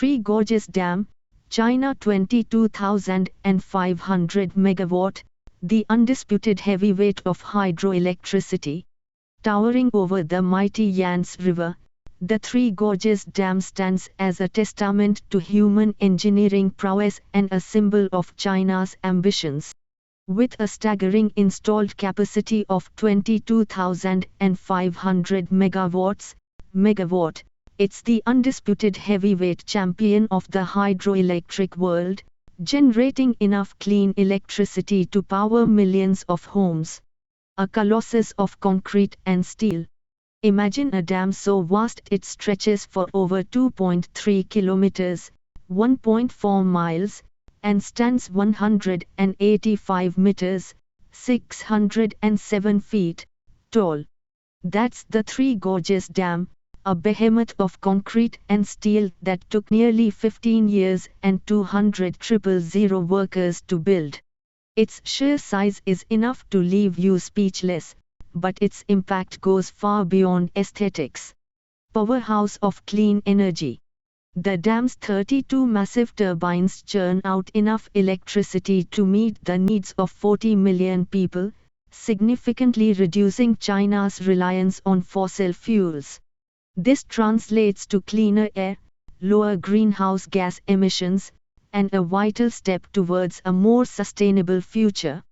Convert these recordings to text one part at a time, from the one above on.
Three Gorges Dam, China 22,500 megawatt, the undisputed heavyweight of hydroelectricity. Towering over the mighty Yangtze River, the Three Gorges Dam stands as a testament to human engineering prowess and a symbol of China's ambitions. With a staggering installed capacity of 22,500 megawatt, it's the undisputed heavyweight champion of the hydroelectric world, generating enough clean electricity to power millions of homes. A colossus of concrete and steel. Imagine a dam so vast it stretches for over 2.3 kilometers, 1.4 miles, and stands 185 meters, 607 feet, tall. That's the Three Gorges Dam, a behemoth of concrete and steel that took nearly 15 years and 200,000 workers to build. Its sheer size is enough to leave you speechless, but its impact goes far beyond aesthetics. Powerhouse of clean energy. The dam's 32 massive turbines churn out enough electricity to meet the needs of 40 million people, significantly reducing China's reliance on fossil fuels. This translates to cleaner air, lower greenhouse gas emissions, and a vital step towards a more sustainable future.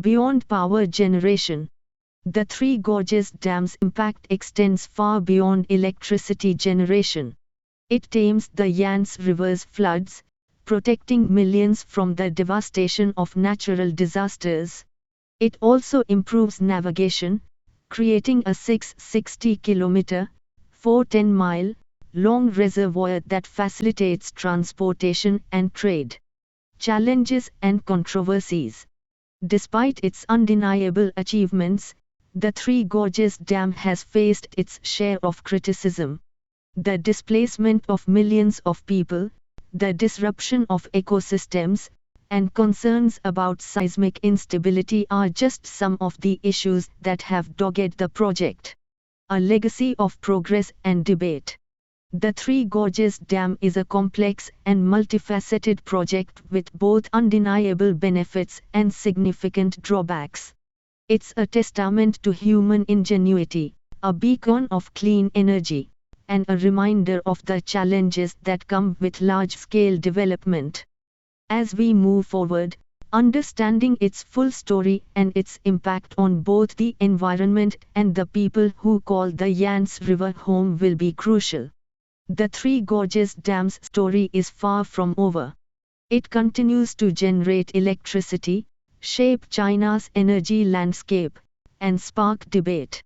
Beyond power generation, the Three Gorges Dam's impact extends far beyond electricity generation. It tames the Yangtze River's floods, protecting millions from the devastation of natural disasters. It also improves navigation, creating a 660-kilometer, 410-mile, long reservoir that facilitates transportation and trade. Challenges and controversies. Despite its undeniable achievements, the Three Gorges Dam has faced its share of criticism. The displacement of millions of people, the disruption of ecosystems, and concerns about seismic instability are just some of the issues that have dogged the project. A legacy of progress and debate. The Three Gorges Dam is a complex and multifaceted project with both undeniable benefits and significant drawbacks. It's a testament to human ingenuity, a beacon of clean energy, and a reminder of the challenges that come with large-scale development. As we move forward, understanding its full story and its impact on both the environment and the people who call the Yangtze River home will be crucial. The Three Gorges Dam's story is far from over. It continues to generate electricity, shape China's energy landscape, and spark debate.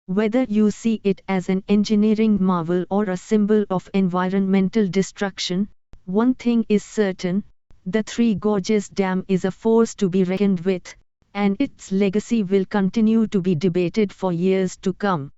Whether you see it as an engineering marvel or a symbol of environmental destruction, one thing is certain: the Three Gorges Dam is a force to be reckoned with, and its legacy will continue to be debated for years to come.